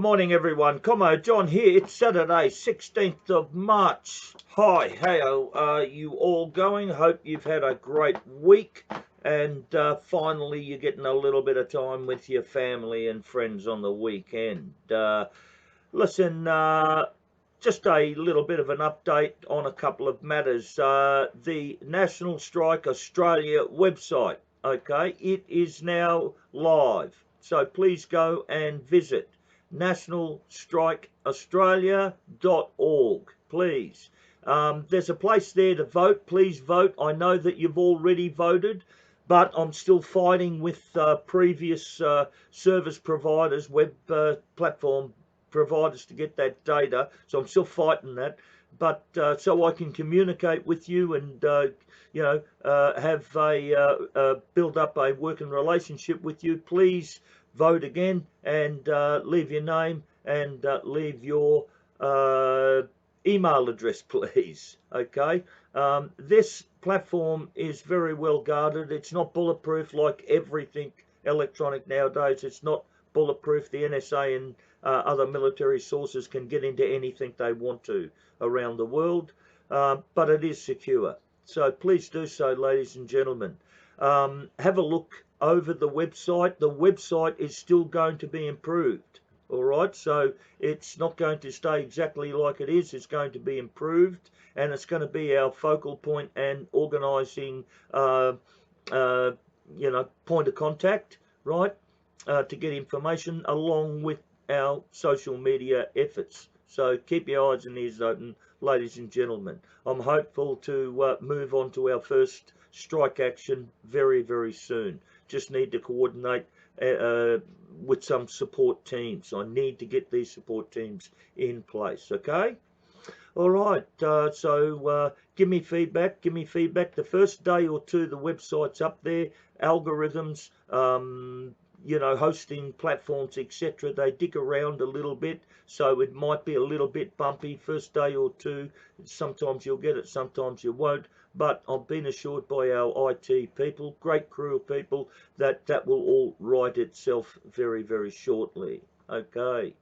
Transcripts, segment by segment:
Good morning, everyone. Como John here. It's Saturday, 16th of March. Hi, how are you all going? Hope you've had a great week and finally you're getting a little bit of time with your family and friends on the weekend. Listen, just a little bit of an update on a couple of matters. The National Strike Australia website, okay, it is now live. So please go and visit nationalstrikeaustralia.org, please. There's a place there to vote. Please vote. I know that you've already voted, but I'm still fighting with previous service providers, web platform providers to get that data. So I'm still fighting that. But so I can communicate with you and have a build up a working relationship with you. Please vote again and leave your name and leave your email address, please. Okay. This platform is very well guarded. It's not bulletproof like everything electronic nowadays. It's not bulletproof. The NSA and other military sources can get into anything they want to around the world, but it is secure. So please do so, ladies and gentlemen. Have a look over the website. The website is still going to be improved. All right, so it's not going to stay exactly like it is. It's going to be improved, and it's going to be our focal point and organising, point of contact, right, to get information along with our social media efforts. So keep your eyes and ears open, ladies and gentlemen. I'm hopeful to move on to our first strike action very, very soon. Just need to coordinate with some support teams. I need to get these support teams in place, okay? All right, so give me feedback. The first day or two, the website's up there, algorithms, hosting platforms, etc. They dig around a little bit, so it might be a little bit bumpy first day or two. Sometimes you'll get it, sometimes you won't. But I've been assured by our IT people, great crew of people, that that will all right itself very, very shortly. Okay.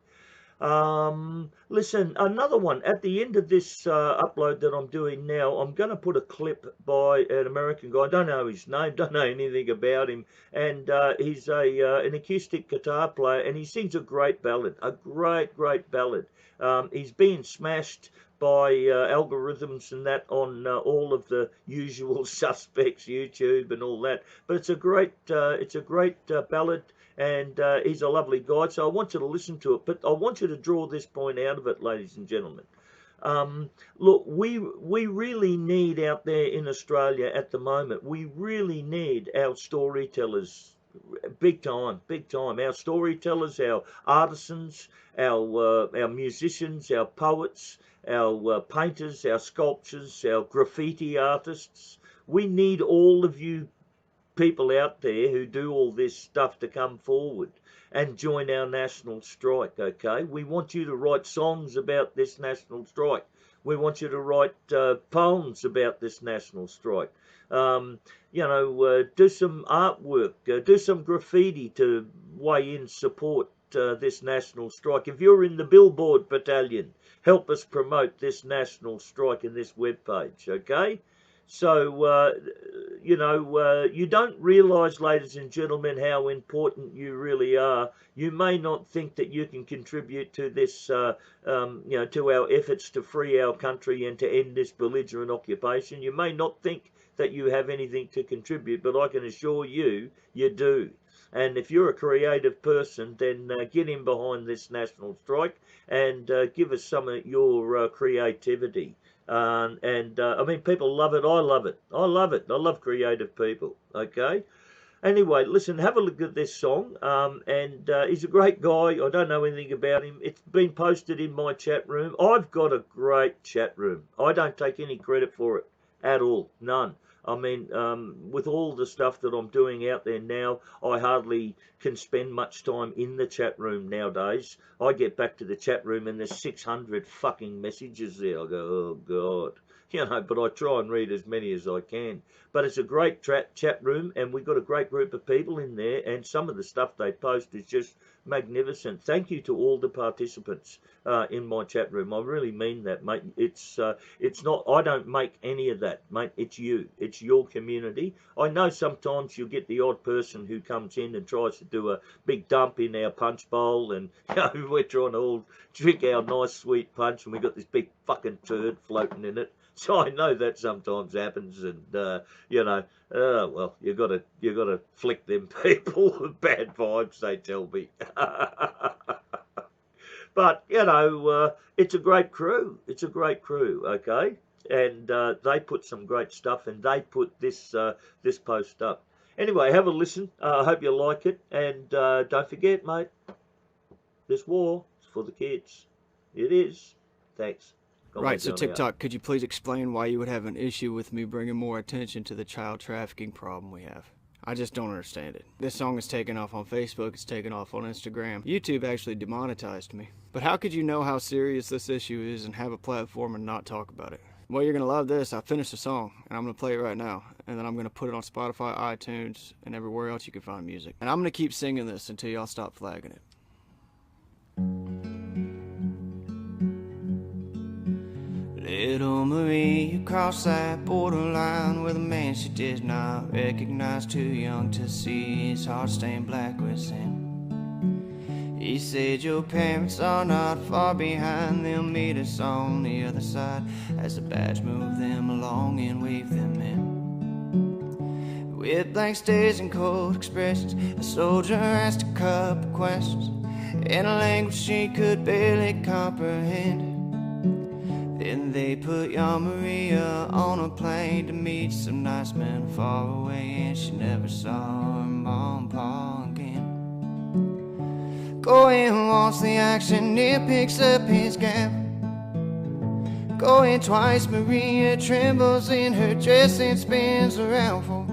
Listen, another one. At the end of this upload that I'm doing now, I'm going to put a clip by an American guy. I don't know his name, don't know anything about him, and he's an acoustic guitar player, and he sings a great ballad, a great ballad. He's being smashed by algorithms and that on all of the usual suspects, YouTube and all that. But it's a great ballad, and he's a lovely guy. So I want you to listen to it, but I want you to draw this point out of it, ladies and gentlemen. Look, we really need out there in Australia at the moment, we really need our storytellers, big time. Our storytellers, our artisans, our musicians, our poets, our painters, our sculptors, our graffiti artists. We need all of you people out there who do all this stuff to come forward and join our national strike, okay? We want you to write songs about this national strike. We want you to write poems about this national strike. Do some artwork, do some graffiti to weigh in support this national strike. If you're in the Billboard Battalion, help us promote this national strike in this webpage, okay? So, you don't realise, ladies and gentlemen, how important you really are. You may not think that you can contribute to this, to our efforts to free our country and to end this belligerent occupation. You may not think that you have anything to contribute, but I can assure you, you do. And if you're a creative person, then get in behind this national strike and give us some of your creativity. I mean, people love it. I love it. I love creative people. Okay. Anyway, listen, have a look at this song. He's a great guy. I don't know anything about him. It's been posted in my chat room. I've got a great chat room. I don't take any credit for it at all. None. I mean, with all the stuff that I'm doing out there now, I hardly can spend much time in the chat room nowadays. I get back to the chat room and there's 600 fucking messages there. I go, oh, God. But I try and read as many as I can. But it's a great chat room, and we've got a great group of people in there, and some of the stuff they post is just magnificent. Thank you to all the participants in my chat room. I really mean that, mate. It's not, I don't make any of that, mate. It's you. It's your community. I know sometimes you'll get the odd person who comes in and tries to do a big dump in our punch bowl, and we're trying to all drink our nice sweet punch, and we've got this big fucking turd floating in it. So I know that sometimes happens, and well, you gotta flick them people with bad vibes, they tell me. But it's a great crew. It's a great crew, okay, and they put some great stuff, and they put this post up. Anyway, have a listen. I hope you like it, and don't forget, mate. This war is for the kids. It is. Thanks. Right, so TikTok, could you please explain why you would have an issue with me bringing more attention to the child trafficking problem we have? I just don't understand it. This song is taken off on Facebook, it's taken off on Instagram. YouTube actually demonetized me. But how could you know how serious this issue is and have a platform and not talk about it? Well, you're going to love this. I finished the song, and I'm going to play it right now. And then I'm going to put it on Spotify, iTunes, and everywhere else you can find music. And I'm going to keep singing this until y'all stop flagging it. Little Marie crossed that borderline with a man she did not recognize, too young to see his heart stained black with sin. He said your parents are not far behind, they'll meet us on the other side, as the badge moved them along and waved them in. With blank stares and cold expressions, a soldier asked a couple questions in a language she could barely comprehend. Then they put young Maria on a plane to meet some nice men far away, and she never saw her mom and pa again. Going once the action, it picks up his gap. Going twice, Maria trembles in her dress and spins around for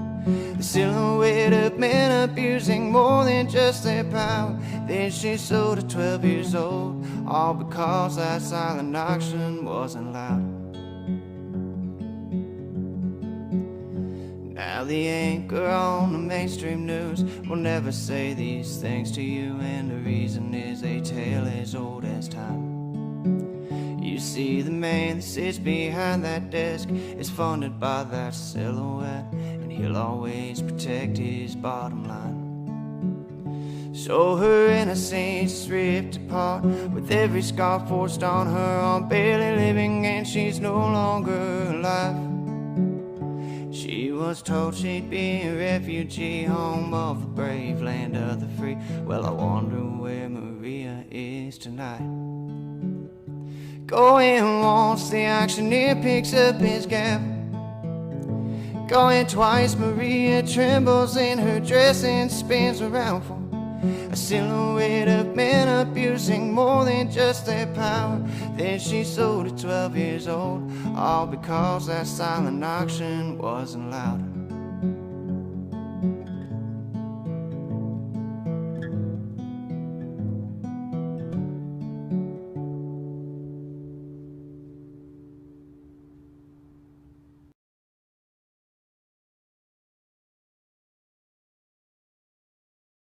the silhouette of men abusing more than just their power. Then she sold at 12 years old, all because that silent auction wasn't loud. Now the anchor on the mainstream news will never say these things to you, and the reason is a tale as old as time. You see, the man that sits behind that desk is funded by that silhouette, and he'll always protect his bottom line. So her innocence is ripped apart, with every scar forced on her, on barely living, and she's no longer alive. She was told she'd be a refugee, home of the brave, land of the free. Well, I wonder where Maria is tonight. Going once, the action it picks up his gap. Going twice, Maria trembles in her dress and spins around for a silhouette of men abusing more than just their power. Then she sold at 12 years old, all because that silent auction wasn't loud.